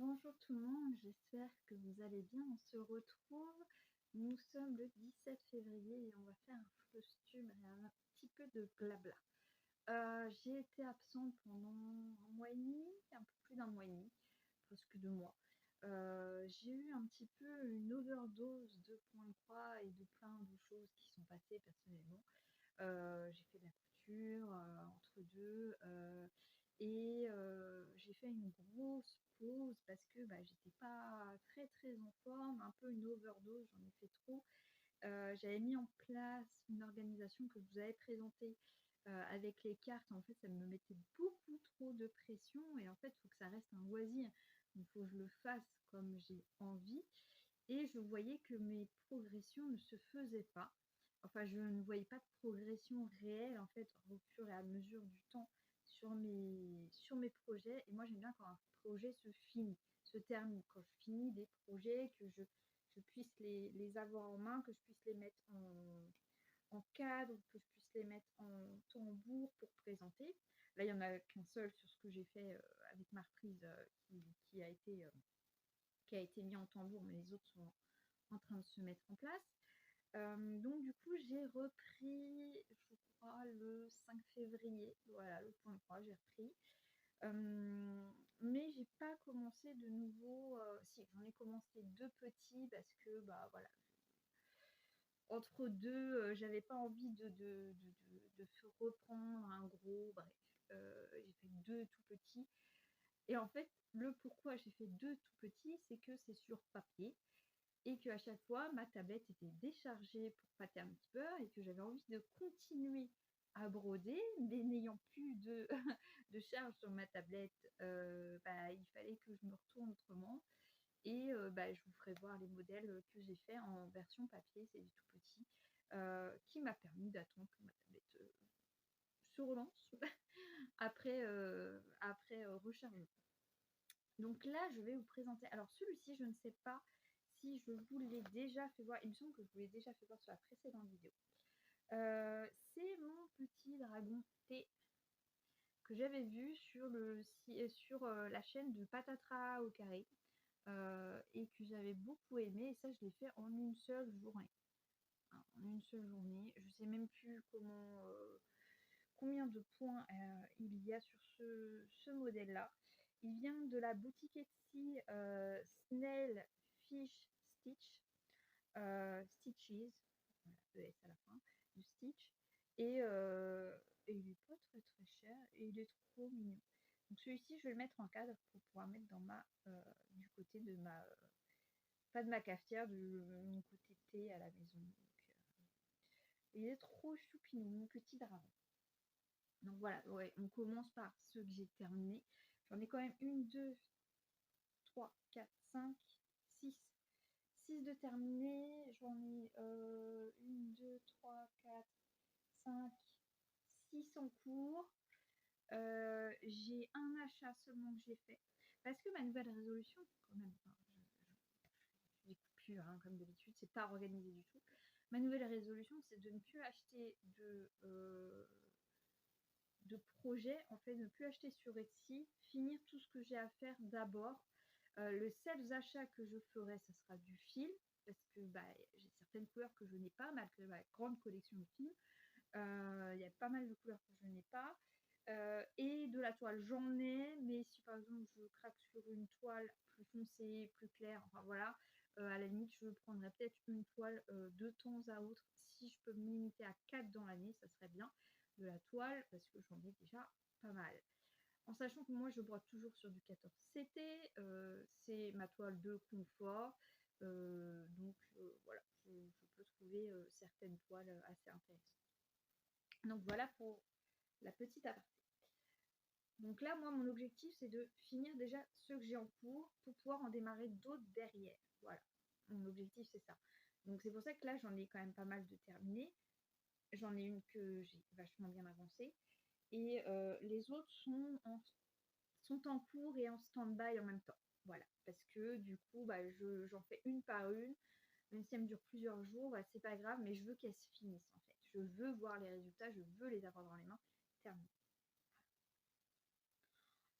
Bonjour tout le monde, j'espère que vous allez bien. On se retrouve, nous sommes le 17 février et on va faire un costume et un petit peu de blabla. J'ai été absente pendant un mois et demi, un peu plus d'un mois et demi, presque 2 mois. J'ai eu un petit peu une overdose de points de croix et de plein de choses qui sont passées personnellement. J'ai fait de la couture entre deux et j'ai fait une grosse pause parce que j'étais pas très en forme, un peu une overdose, j'en ai fait trop. J'avais mis en place une organisation que je vous avais présentée avec les cartes. En fait, ça me mettait beaucoup trop de pression et en fait, il faut que ça reste un loisir. Il faut que je le fasse comme j'ai envie. Et je voyais que mes progressions ne se faisaient pas. Enfin, je ne voyais pas de progression réelle en fait au fur et à mesure du temps sur mes projets. Et moi, j'aime bien quand un projet se termine, quand je finis des projets, que je puisse les avoir en main, que je puisse les mettre en cadre, que je puisse les mettre en tambour pour présenter. Là, il n'y en a qu'un seul sur ce que j'ai fait avec ma reprise qui a été mis en tambour, mais les autres sont en train de se mettre en place. Donc du coup, j'ai repris, je crois, le 5 février. Voilà, le point de croix, j'ai repris. Mais j'ai pas commencé de nouveau. Si, j'en ai commencé 2 petits parce que, voilà, entre deux, j'avais pas envie de reprendre un gros, bref. J'ai fait 2 tout petits. Et en fait, le pourquoi j'ai fait 2 tout petits, c'est que c'est sur papier et qu'à chaque fois, ma tablette était déchargée pour pâter un petit peu et que j'avais envie de continuer à broder, mais n'ayant plus de, de charge sur ma tablette, il fallait que je me retourne autrement. Et je vous ferai voir les modèles que j'ai fait en version papier, c'est du tout petit, qui m'a permis d'attendre que ma tablette se relance après rechargement. Donc là, je vais vous présenter. Alors celui-ci, je ne sais pas si je vous l'ai déjà fait voir. Il me semble que je vous l'ai déjà fait voir sur la précédente vidéo. C'est mon petit dragon T que j'avais vu sur la chaîne de Patatras au carré et que j'avais beaucoup aimé. Et ça, je l'ai fait en une seule journée. En une seule journée. Je sais même plus combien de points il y a sur ce modèle-là. Il vient de la boutique Etsy Snail Fish Stitch, Stitches, voilà, ES à la fin, du Stitch. Et il est pas très cher et il est trop mignon. Donc celui-ci, je vais le mettre en cadre pour pouvoir mettre dans du côté de pas de ma cafetière, de mon côté thé à la maison. Donc, il est trop choupinou, mon petit dragon. Donc voilà, ouais, on commence par ceux que j'ai terminés. J'en ai quand même 1, 2, 3, 4, 5, 6. 6 de terminés. J'en ai 1, 2, 3, 4, 5, 6 en cours. J'ai un achat seulement que j'ai fait. Parce que ma nouvelle résolution, quand même, je n'écoute plus comme d'habitude, c'est pas organisé du tout. Ma nouvelle résolution, c'est de ne plus acheter de projet, en fait, ne plus acheter sur Etsy, finir tout ce que j'ai à faire d'abord. Le seul achat que je ferai, ce sera du fil, parce que j'ai certaines couleurs que je n'ai pas, malgré ma grande collection de fils. Il y a pas mal de couleurs que je n'ai pas. Et de la toile, j'en ai, mais si par exemple je craque sur une toile plus foncée, plus claire, enfin voilà, à la limite, je prendrais peut-être une toile de temps à autre. Si je peux me limiter à 4 dans l'année, ça serait bien de la toile parce que j'en ai déjà pas mal. En sachant que moi je brode toujours sur du 14 CT, c'est ma toile de confort, donc voilà, je peux trouver certaines toiles assez intéressantes. Donc voilà pour la petite aparté. Donc là, moi, mon objectif, c'est de finir déjà ceux que j'ai en cours pour pouvoir en démarrer d'autres derrière. Voilà, mon objectif, c'est ça. Donc c'est pour ça que là, j'en ai quand même pas mal de terminés. J'en ai une que j'ai vachement bien avancée. Et les autres sont en cours et en stand-by en même temps. Voilà, parce que du coup, j'en fais une par une. Même si elle me dure plusieurs jours, c'est pas grave, mais je veux qu'elle se finisse en fait. Je veux voir les résultats, je veux les avoir dans les mains. Terminé.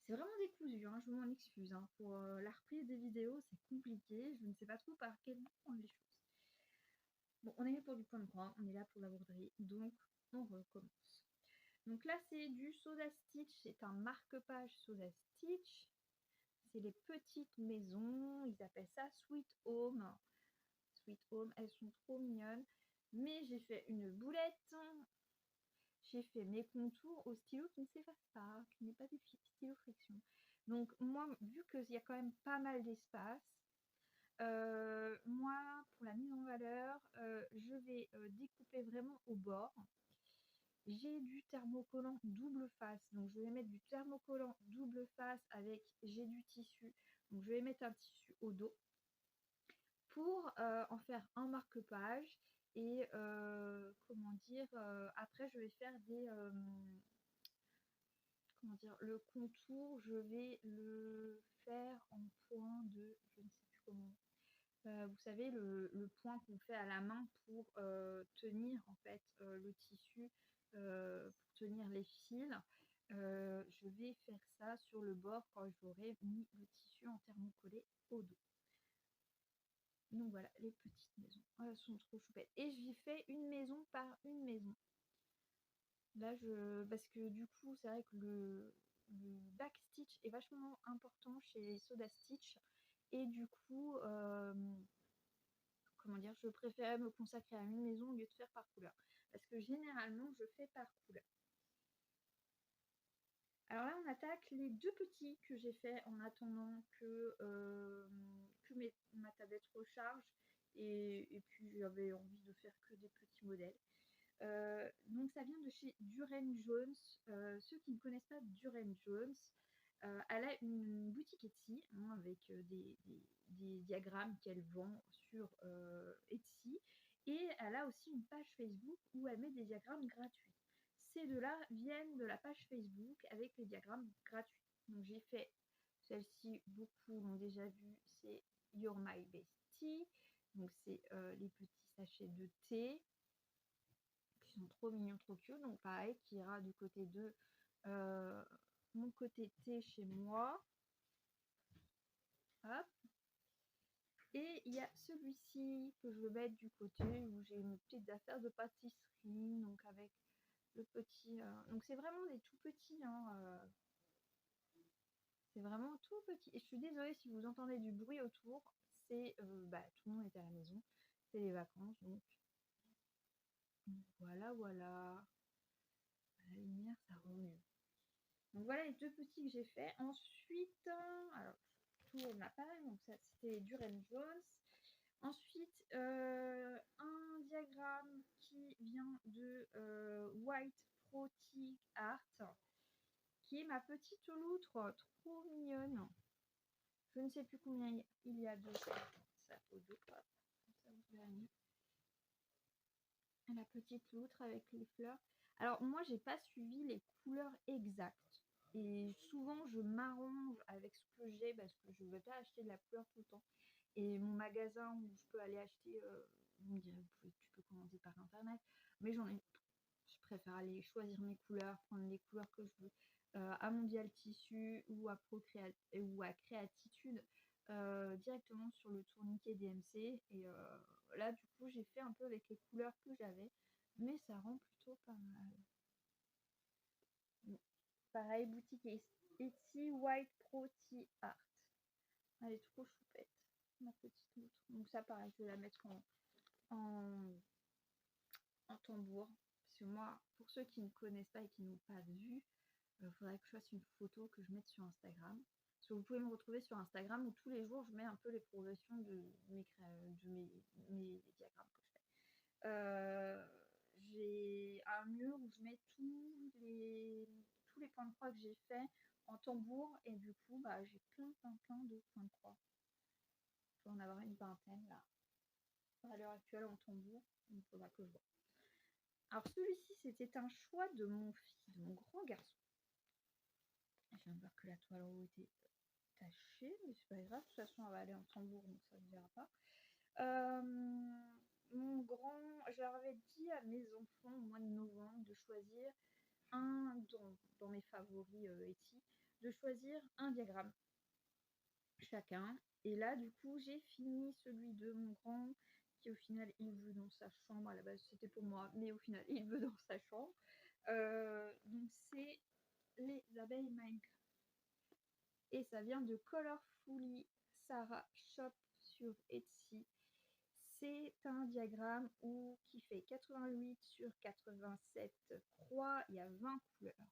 C'est vraiment décousu, hein, je m'en excuse. Hein. Pour la reprise des vidéos, c'est compliqué. Je ne sais pas trop par quel bout prendre les choses. Bon, on est là pour du point de croix, on est là pour la broderie, donc on recommence. Donc là, c'est du Soda Stitch, c'est un marque-page Soda Stitch. C'est les petites maisons, ils appellent ça Sweet Home. Sweet Home, elles sont trop mignonnes. Mais j'ai fait une boulette. J'ai fait mes contours au stylo qui ne s'efface pas, qui n'est pas du stylo friction. Donc moi, vu qu'il y a quand même pas mal d'espace, moi, pour la mise en valeur, je vais découper vraiment au bord. J'ai du thermocollant double face, donc je vais mettre du thermocollant double face avec, j'ai du tissu, donc je vais mettre un tissu au dos pour en faire un marque-page et comment dire, après je vais faire des comment dire, le contour, je vais le faire en point de, je ne sais plus comment. Vous savez, le point qu'on fait à la main pour tenir en fait le tissu, pour tenir les fils. Je vais faire ça sur le bord quand j'aurai mis le tissu en thermocollé au dos. Donc voilà, les petites maisons. Elles sont trop chouettes. Et j'y fais une maison par une maison. Là, parce que du coup, c'est vrai que le backstitch est vachement important chez les Soda Stitch. Et du coup, comment dire, je préférais me consacrer à une maison au lieu de faire par couleur. Parce que généralement, je fais par couleur. Alors là, on attaque les deux petits que j'ai fait en attendant que ma tablette recharge. Et puis, j'avais envie de faire que des petits modèles. Donc, ça vient de chez Duren Jones. Ceux qui ne connaissent pas Duren Jones, elle a une boutique Etsy hein, avec des diagrammes qu'elle vend sur Etsy. Et elle a aussi une page Facebook où elle met des diagrammes gratuits. Ces deux-là viennent de la page Facebook avec les diagrammes gratuits. Donc j'ai fait celle-ci, beaucoup l'ont déjà vu, c'est You're My Bestie. Donc c'est les petits sachets de thé qui sont trop mignons, trop cute. Donc pareil, qui ira du côté de mon côté thé chez moi. Hop. Et il y a celui-ci que je veux mettre du côté où j'ai une petite affaire de pâtisserie, donc avec le petit. Donc c'est vraiment des tout petits. Hein, c'est vraiment tout petit. Et je suis désolée si vous entendez du bruit autour. C'est tout le monde est à la maison. C'est les vacances, donc voilà, voilà. La lumière, ça rend mieux. Donc voilà les deux petits que j'ai fait. Ensuite, alors je tourne l'appareil, donc ça c'était Duren Jones. Ensuite, un diagramme qui vient de White Protic Art, qui est ma petite loutre, trop mignonne. Je ne sais plus combien il y a de ça au dos. La petite loutre avec les fleurs. Alors moi, j'ai pas suivi les couleurs exactes. Et souvent, je m'arrange avec ce que j'ai parce que je ne veux pas acheter de la couleur tout le temps. Et mon magasin où je peux aller acheter, vous me direz, tu peux commander par internet, mais je préfère aller choisir mes couleurs, prendre les couleurs que je veux à Mondial Tissu ou à Créatitude directement sur le tourniquet DMC. Et là, du coup, j'ai fait un peu avec les couleurs que j'avais, mais ça rend plutôt pas mal. Bon. Pareil, boutique Etsy White Pro Tea Art. Elle est trop choupette, ma petite loutre. Donc ça, pareil, je vais la mettre en tambour. Parce que moi, pour ceux qui ne connaissent pas et qui n'ont pas vu, il faudrait que je fasse une photo que je mette sur Instagram. Parce que vous pouvez me retrouver sur Instagram où tous les jours, je mets un peu les progressions de mes diagrammes que je fais. J'ai un mur où je mets tous les points de croix que j'ai fait en tambour. Et du coup, j'ai plein de points de croix. Je peux en avoir une vingtaine là. À l'heure actuelle en tambour. Il faudra que je vois. Alors celui-ci, c'était un choix de mon fils, de mon grand garçon. Je viens de voir que la toile en haut était tachée, mais c'est pas grave, de toute façon elle va aller en tambour, donc ça ne verra pas. Mon grand, j'avais dit à mes enfants au mois de novembre de choisir un dans mes favoris Etsy, de choisir un diagramme chacun. Et là, du coup, j'ai fini celui de mon grand, qui au final, il veut dans sa chambre. À la base, c'était pour moi, mais au final, il veut dans sa chambre. Donc, c'est les abeilles Minecraft. Et ça vient de Colorfully Sarah Shop sur Etsy. C'est un diagramme qui fait 88 sur 87 croix. Il y a 20 couleurs.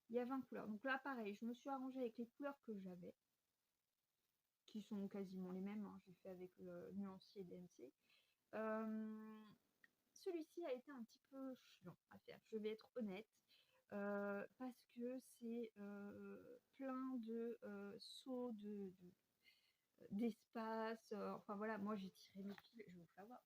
Il y a 20 couleurs. Donc là, pareil, je me suis arrangée avec les couleurs que j'avais, qui sont quasiment les mêmes. J'ai fait avec le nuancier DMC. Celui-ci a été un petit peu chiant à faire, je vais être honnête, parce que c'est plein de sauts d'espace. Enfin voilà, moi j'ai tiré mes fils, je vais vous faire voir.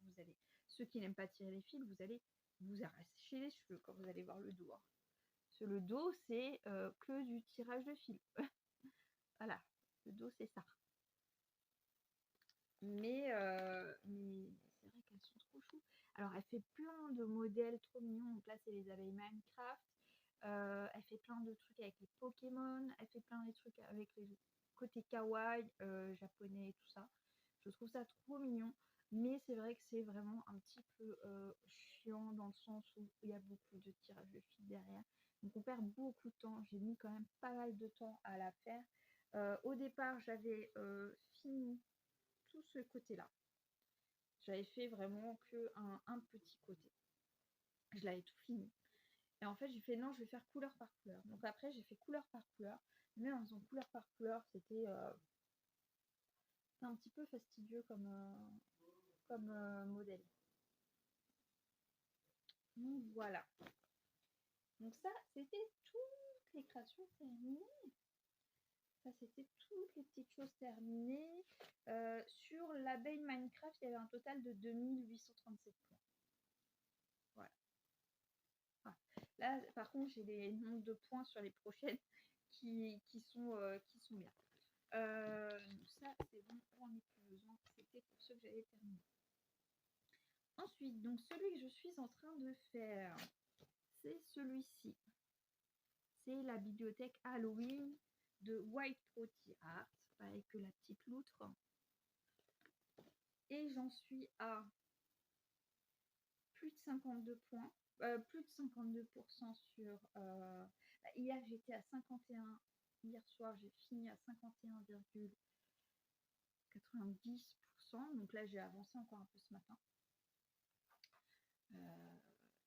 Ceux qui n'aiment pas tirer les fils, vous allez vous arracher les cheveux quand vous allez voir le dos. Parce que le dos, c'est que du tirage de fil. Voilà, le dos, c'est ça. Mais c'est vrai qu'elles sont trop choues. Alors, elle fait plein de modèles trop mignons. Donc là, c'est les abeilles Minecraft. Elle fait plein de trucs avec les Pokémon. Elle fait plein de trucs avec les côtés kawaii, japonais et tout ça. Je trouve ça trop mignon. Mais c'est vrai que c'est vraiment un petit peu chiant dans le sens où il y a beaucoup de tirage de fil derrière. Donc on perd beaucoup de temps. J'ai mis quand même pas mal de temps à la faire. Au départ, j'avais fini tout ce côté-là. J'avais fait vraiment que un petit côté. Je l'avais tout fini. Et en fait, j'ai fait non, je vais faire couleur par couleur. Donc après, j'ai fait couleur par couleur. Mais en faisant couleur par couleur, c'était un petit peu fastidieux comme modèle. Donc voilà. Donc ça, c'était toutes les créations terminées. Ça, c'était toutes les petites choses terminées. Sur l'abeille Minecraft, il y avait un total de 2837 points. Voilà. Ah. Là, par contre, j'ai les nombres de points sur les prochaines qui sont bien. Ça, c'est bon, j'en ai plus besoin. C'était pour ceux que j'avais terminé. Ensuite, donc celui que je suis en train de faire, c'est celui-ci. C'est la bibliothèque Halloween de White Protty Art, pareil que la petite loutre. Et j'en suis à plus de 52 points, plus de 52% sur... hier, j'étais à 51. Hier soir, j'ai fini à 51,90%. Donc là, j'ai avancé encore un peu ce matin.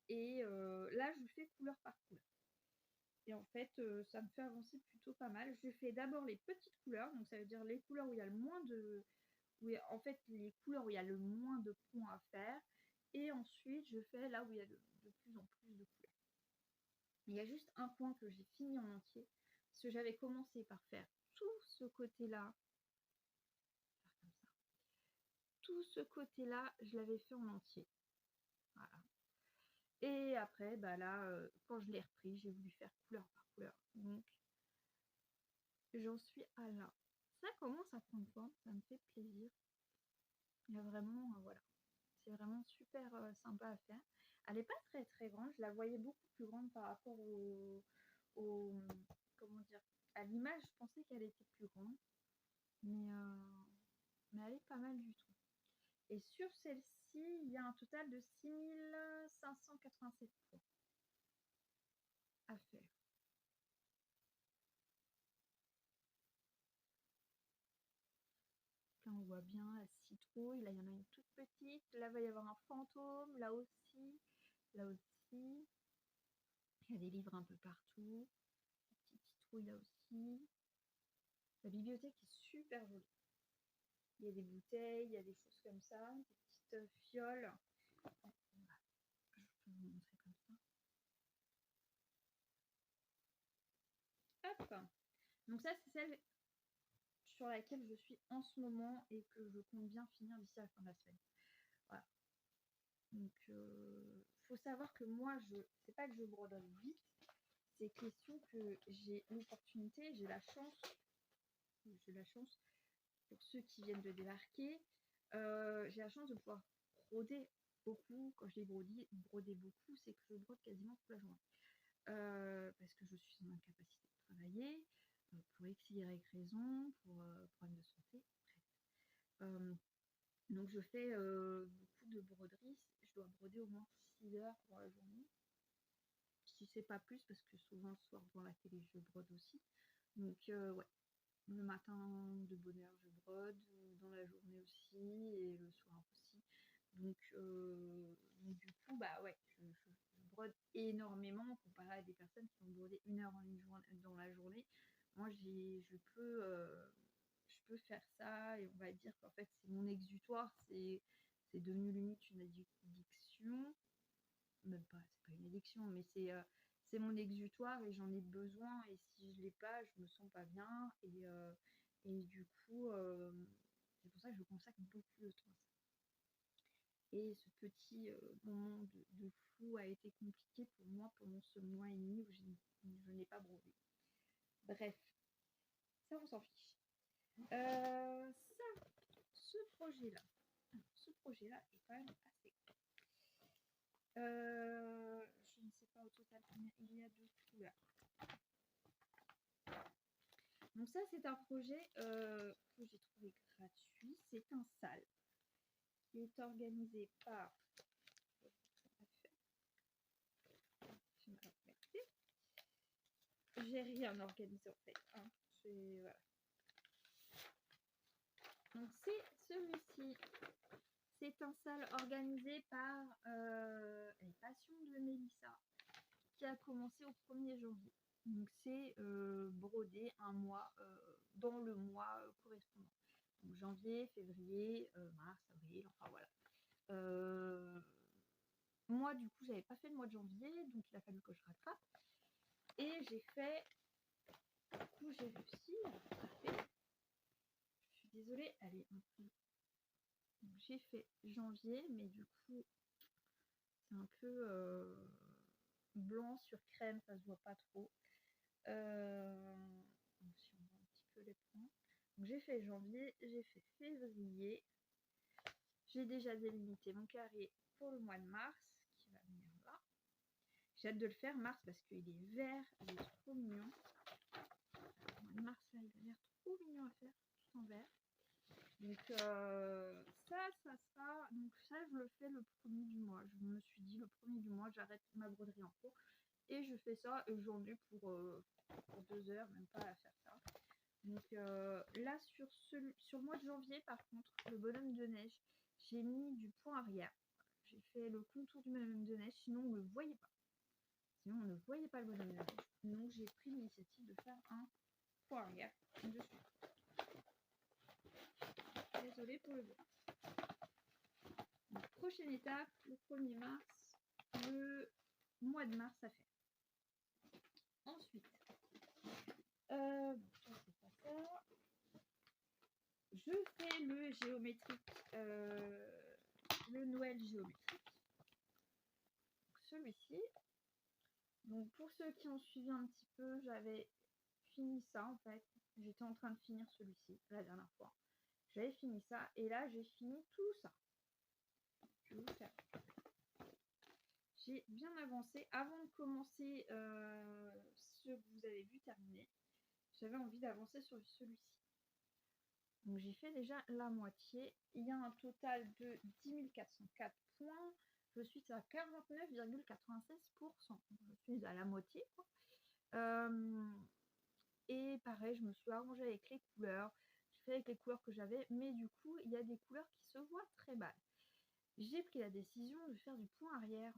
Là, je fais couleur par couleur. Et en fait, ça me fait avancer plutôt pas mal. Je fais d'abord les petites couleurs. Donc ça veut dire les couleurs où il y a le moins de... en fait, les couleurs où il y a le moins de points à faire. Et ensuite, je fais là où il y a de plus en plus de couleurs. Il y a juste un point que j'ai fini en entier. Parce que j'avais commencé par faire tout ce côté-là. Comme ça. Tout ce côté-là, je l'avais fait en entier. Voilà. Et après, bah là, quand je l'ai repris, j'ai voulu faire couleur par couleur. Donc, j'en suis à là. Ça commence à prendre forme, ça me fait plaisir. Il y a vraiment, voilà. C'est vraiment super sympa à faire. Elle n'est pas très très grande, je la voyais beaucoup plus grande par rapport comment dire, à l'image, je pensais qu'elle était plus grande. Mais elle est pas mal du tout. Et sur celle-ci, il y a un total de 6587 points à faire. Là, on voit bien la citrouille. Là, il y en a une toute petite. Là, il va y avoir un fantôme. Là aussi. Là aussi. Il y a des livres un peu partout. La petite citrouille là aussi. La bibliothèque est super jolie. Il y a des bouteilles, il y a des choses comme ça. Des petites fioles. Je peux vous montrer comme ça. Hop. Donc ça, c'est celle sur laquelle je suis en ce moment et que je compte bien finir d'ici à la fin de la semaine. Voilà. Donc, faut savoir que moi, c'est pas que je brode vite, c'est question que j'ai l'opportunité, j'ai la chance pour ceux qui viennent de débarquer, j'ai la chance de pouvoir broder beaucoup. Quand je dis broder beaucoup, c'est que je brode quasiment toute la journée. Parce que je suis en incapacité de travailler. pour X, Y raison, pour problème de santé, bref. Donc je fais beaucoup de broderie, je dois broder au moins 6 heures pour la journée, si c'est pas plus, parce que souvent le soir devant la télé je brode aussi. Donc ouais, le matin de bonne heure je brode, dans la journée aussi et le soir aussi. Donc du coup bah ouais, je brode énormément comparé à des personnes qui vont broder 1 heure dans la journée. Moi je peux faire ça et on va dire qu'en fait c'est mon exutoire, c'est devenu limite une addiction, même pas, c'est pas une addiction, mais c'est mon exutoire et j'en ai besoin, et si je l'ai pas, je me sens pas bien, et du coup c'est pour ça que je consacre beaucoup de temps à ça. Et ce petit moment de flou a été compliqué pour moi pendant ce mois et demi où je n'ai pas brodé. Bref, ça on s'en fiche. Ce projet-là est quand même assez cool. Je ne sais pas au total combien il y a de couleurs. Donc ça, c'est un projet que j'ai trouvé gratuit. C'est un SAL qui est organisé par... J'ai rien organisé en fait. Hein. Voilà. Donc c'est celui-ci. C'est un SAL organisé par les Passions de Mélissa, qui a commencé au 1er janvier. Donc c'est brodé un mois dans le mois correspondant. Donc janvier, février, mars, avril, enfin voilà. Moi du coup j'avais pas fait le mois de janvier, donc il a fallu que je rattrape. Et j'ai fait, du coup j'ai réussi à rattraper. Je suis désolée, elle est un peu... Donc j'ai fait janvier, mais du coup c'est un peu blanc sur crème, ça se voit pas trop. Si on voit un petit peu les points. Donc j'ai fait janvier, j'ai fait février. J'ai déjà délimité mon carré pour le mois de mars, qui va venir là. J'ai hâte de le faire, mars, parce qu'il est vert, il est trop mignon. Le mois de mars, là, il a l'air trop mignon à faire, tout en vert. Donc ça sera... Donc ça, je le fais le 1er du mois. Je me suis dit, le 1er du mois, j'arrête ma broderie en cours. Et je fais ça, et j'en ai pour 2 heures, même pas à faire ça. Donc là, sur le mois de janvier, par contre, le bonhomme de neige, j'ai mis du point arrière. J'ai fait le contour du bonhomme de neige, sinon on ne le voyait pas. Sinon on ne voyait pas le bonhomme de neige. Donc j'ai pris l'initiative de faire un point arrière dessus. Désolée pour le bruit. Donc, prochaine étape, le 1er mars, le mois de mars à faire. Ensuite, ça c'est pas ça. Je fais le géométrique, le Noël géométrique. Celui-ci. Donc pour ceux qui ont suivi un petit peu, j'avais fini ça en fait. J'étais en train de finir celui-ci la dernière fois. J'avais fini ça et là j'ai fini tout ça. Je vais vous faire. J'ai bien avancé. Avant de commencer ce que vous avez vu terminer, j'avais envie d'avancer sur celui-ci. Donc j'ai fait déjà la moitié. Il y a un total de 10 404 points. Je suis à 49,96%. Je suis à la moitié, quoi. Et pareil, je me suis arrangée avec les couleurs. J'ai fait avec les couleurs que j'avais, mais du coup, il y a des couleurs qui se voient très mal. J'ai pris la décision de faire du point arrière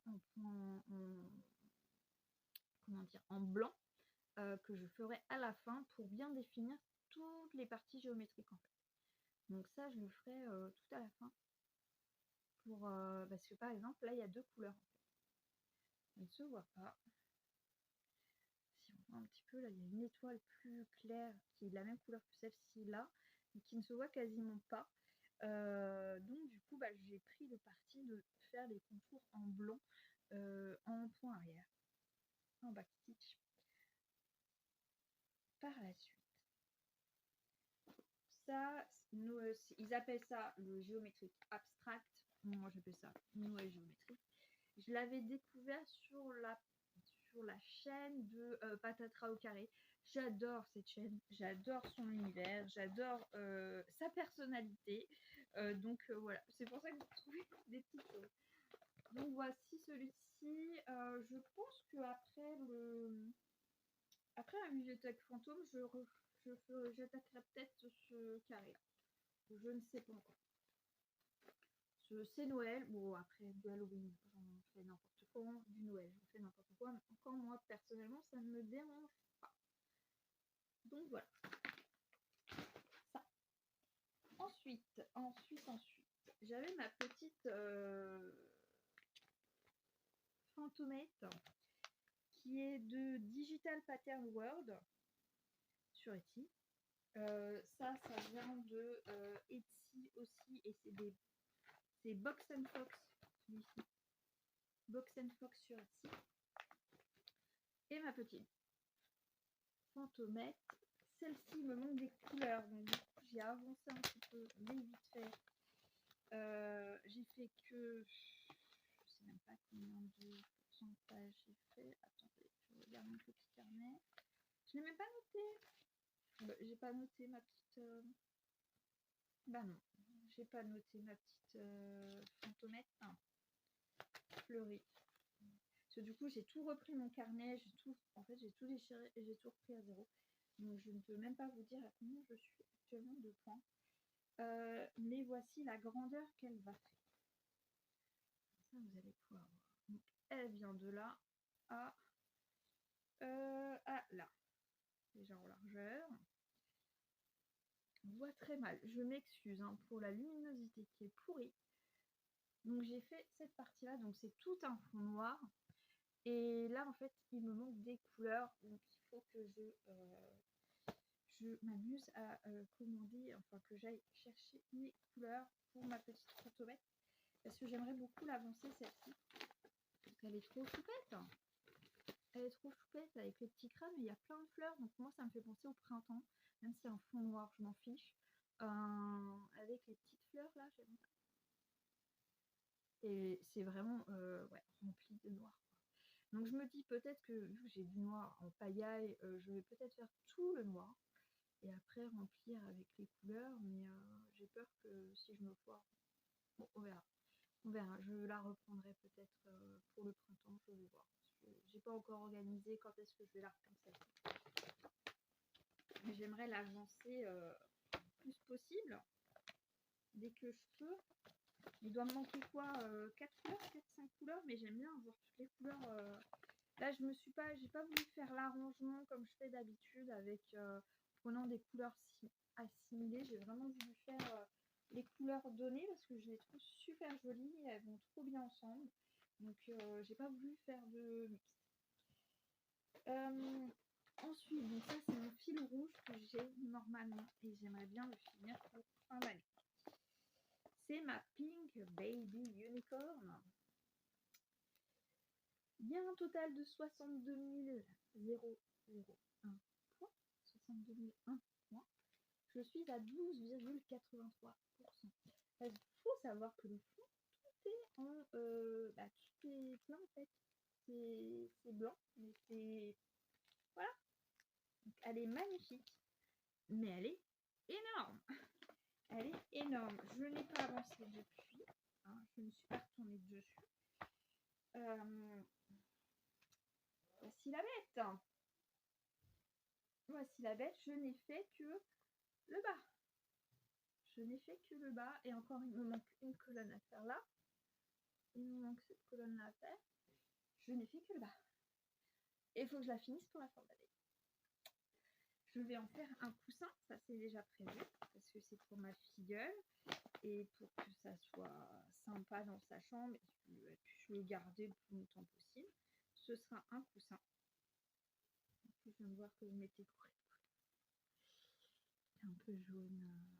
en blanc, que je ferai à la fin pour bien définir toutes les parties géométriques en fait. Donc ça, je le ferai tout à la fin. Parce que par exemple, là, il y a 2 couleurs en fait. Elle ne se voit pas. Si on voit un petit peu, là, il y a une étoile plus claire qui est de la même couleur que celle-ci là, mais qui ne se voit quasiment pas. Donc du coup, bah, j'ai pris le parti de faire les contours en blanc en point arrière, en backstitch. Par la suite, ça, ils appellent ça le géométrique abstract. Moi, j'appelle ça Noël géométrique. Je l'avais découvert sur la chaîne de Patatras au carré. J'adore cette chaîne, j'adore son univers, j'adore sa personnalité. Donc voilà, c'est pour ça que vous trouvez des petites choses. Donc voici celui-ci. Je pense que après la bibliothèque fantôme, j'attaquerai peut-être ce carré-là. Je ne sais pas encore. C'est Noël. Bon, après du Halloween, j'en fais n'importe quoi. Du Noël, j'en fais n'importe quoi. Mais encore moi, personnellement, ça ne me dérange pas. Donc voilà. Ça. Ensuite, j'avais ma petite fantomette qui est de Digital Pattern World sur Etsy. Ça vient de Etsy aussi, et c'est Box and Fox, celui-ci. Box and Fox sur Etsy. Et ma petite fantomette, celle-ci me manque des couleurs, donc du coup j'ai avancé un petit peu, mais vite fait. J'ai fait que, je sais même pas combien de pourcentage j'ai fait. Attendez, je regarde mon petit carnet. Je l'ai même pas noté. J'ai pas noté ma petite. Bah non, j'ai pas noté ma petite fantomette fleurie. Parce que du coup j'ai tout repris mon carnet, j'ai tout déchiré et j'ai tout repris à zéro. Donc je ne peux même pas vous dire à combien je suis actuellement de points. Mais voici la grandeur qu'elle va faire. Ça vous allez pouvoir voir. Donc elle vient de là à là. Déjà en largeur. On voit très mal. Je m'excuse pour la luminosité qui est pourrie. Donc j'ai fait cette partie-là, donc c'est tout un fond noir. Et là en fait il me manque des couleurs, donc il faut que je m'amuse à commander, enfin que j'aille chercher mes couleurs pour ma petite fantomette. Parce que j'aimerais beaucoup l'avancer celle-ci. Elle est trop choupette. Elle est trop choupette avec les petits crânes, il y a plein de fleurs, donc moi ça me fait penser au printemps, même si un fond noir je m'en fiche. Avec les petites fleurs là, j'aime bien. Et c'est vraiment ouais, rempli de noir. Donc je me dis peut-être que vu que j'ai du noir en pagaille, je vais peut-être faire tout le noir et après remplir avec les couleurs, mais j'ai peur que si je me foire, bon on verra. On verra, je la reprendrai peut-être pour le printemps, je vais voir. J'ai pas encore organisé quand est-ce que je vais la reprendre celle-ci. Mais j'aimerais l'avancer le plus possible, dès que je peux. Il doit me manquer quoi 4 couleurs, 4-5 couleurs, mais j'aime bien avoir toutes les couleurs. Là, j'ai pas voulu faire l'arrangement comme je fais d'habitude avec prenant des couleurs assimilées. J'ai vraiment voulu faire les couleurs données parce que je les trouve super jolies, elles vont trop bien ensemble. Donc, j'ai pas voulu faire de mix. Ensuite, donc ça c'est mon fil rouge que j'ai normalement et j'aimerais bien le finir pour fin d'année. C'est ma Pink Baby Unicorn. Il y a un total de 62 001 points. 62 001 points. Je suis à 12,83%. Il faut savoir que le fond, tout est en tout est plein en fait. C'est blanc, mais c'est voilà. Donc, elle est magnifique, mais elle est énorme. Elle est énorme. Je n'ai pas avancé depuis. Je ne suis pas retournée dessus. Voici la bête. Voici la bête. Je n'ai fait que le bas. Je n'ai fait que le bas. Et encore, il me manque une colonne à faire là. Il me manque cette colonne là à faire. Je n'ai fait que le bas. Et il faut que je la finisse pour la fin de l'année. Je vais en faire un coussin. Ça, c'est déjà prévu. Parce que c'est pour ma filleule. Et pour que ça soit sympa dans sa chambre et qu'elle puisse le garder le plus longtemps possible, ce sera un coussin. Je viens de voir que vous mettez un peu jaune.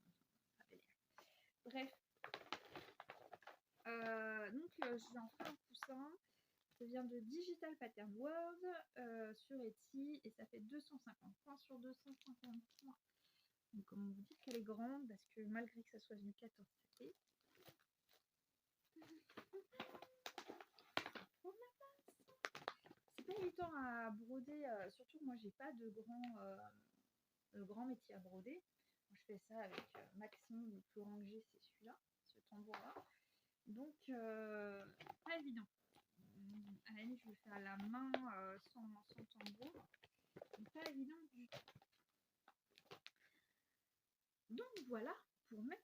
Bref. Donc je vais en faire un coussin. Ça vient de Digital Pattern World sur Etsy et ça fait 250 points sur 250 points. Donc comme on vous dit qu'elle est grande parce que malgré que ça soit une 14 CP, c'est pas eu le temps à broder, surtout que moi j'ai pas de grand métier à broder. Je fais ça avec Maxime, le plus grand que j'ai c'est celui-là, ce tambour-là. Donc pas évident. À la limite je le fais à la main sans tambour. Donc, pas évident du tout. Donc voilà pour mettre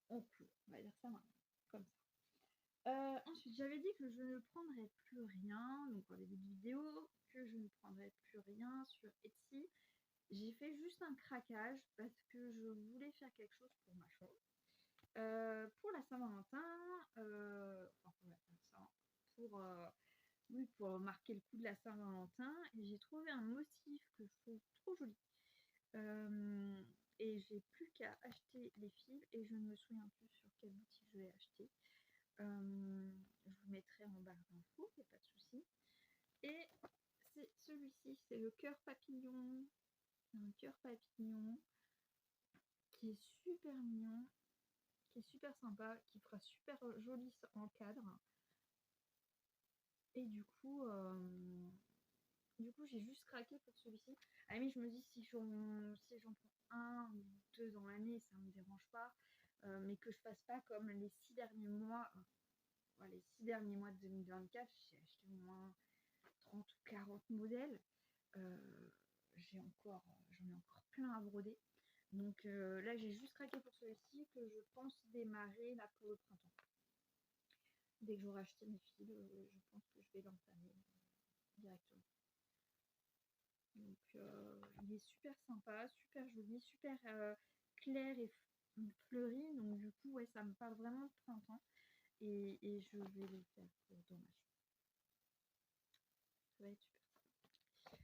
en cours, on va dire ça maintenant, comme ça. Ensuite, j'avais dit que je ne prendrais plus rien, donc en début de vidéo, que je ne prendrais plus rien sur Etsy. J'ai fait juste un craquage parce que je voulais faire quelque chose pour ma chambre. Pour la Saint-Valentin, enfin pour la Saint-Valentin, oui, pour marquer le coup de la Saint-Valentin, et j'ai trouvé un motif que je trouve trop joli. Et j'ai plus qu'à acheter les fils et je ne me souviens plus sur quelle boutique je l'ai acheté. Je vous mettrai en barre d'infos, il n'y a pas de souci. Et c'est celui-ci, c'est le cœur papillon. Un cœur papillon qui est super mignon, qui est super sympa, qui fera super joli en cadre. Et du coup j'ai juste craqué pour celui-ci. À la limite, je me dis si j'en prends un ou deux dans l'année, ça me dérange pas. Mais que je fasse pas comme les 6 derniers mois. Les 6 derniers mois de 2024, j'ai acheté au moins 30 ou 40 modèles. J'en ai encore plein à broder. Donc là, j'ai juste craqué pour celui-ci que je pense démarrer là pour le printemps. Dès que j'aurai acheté mes fils, je pense que je vais l'entamer directement. Donc il est super sympa, super joli, super clair et fleuri. Donc du coup, ouais, ça me parle vraiment de printemps. Et je vais le faire pour dommage. Ça va être super.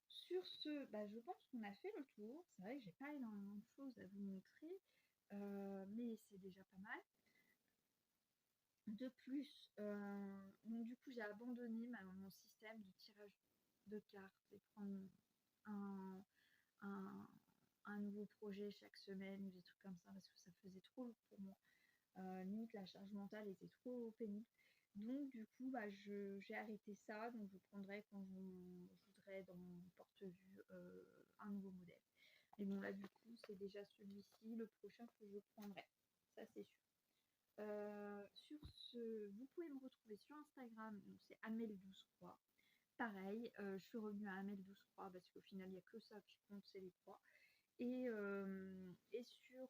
Sur ce, je pense qu'on a fait le tour. C'est vrai que j'ai pas énormément de choses à vous montrer, mais c'est déjà pas mal. De plus, donc du coup j'ai abandonné mon système de tirage de cartes et prendre un nouveau projet chaque semaine ou des trucs comme ça parce que ça faisait trop lourd pour moi. Limite la charge mentale était trop pénible. Donc du coup j'ai arrêté ça, donc je prendrai quand je voudrais dans mon porte-vue un nouveau modèle. Et bon là du coup c'est déjà celui-ci, le prochain que je prendrai, ça c'est sûr. Sur ce, vous pouvez me retrouver sur Instagram, donc c'est Amel12 croix. Pareil, je suis revenue à Amel12 croix parce qu'au final il n'y a que ça qui compte, c'est les croix. Et sur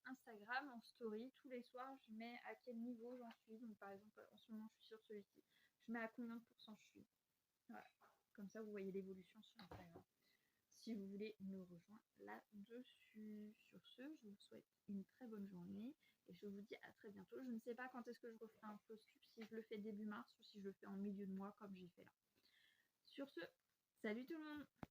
Instagram, en story, tous les soirs, je mets à quel niveau j'en suis. Donc par exemple, en ce moment, je suis sur celui-ci. Je mets à combien de pourcents je suis. Voilà. Comme ça, vous voyez l'évolution sur Instagram. Si vous voulez me rejoindre là-dessus. Sur ce, je vous souhaite une très bonne journée. Et je vous dis à très bientôt. Je ne sais pas quand est-ce que je referai un floss tube, si je le fais début mars ou si je le fais en milieu de mois comme j'ai fait là. Sur ce, salut tout le monde!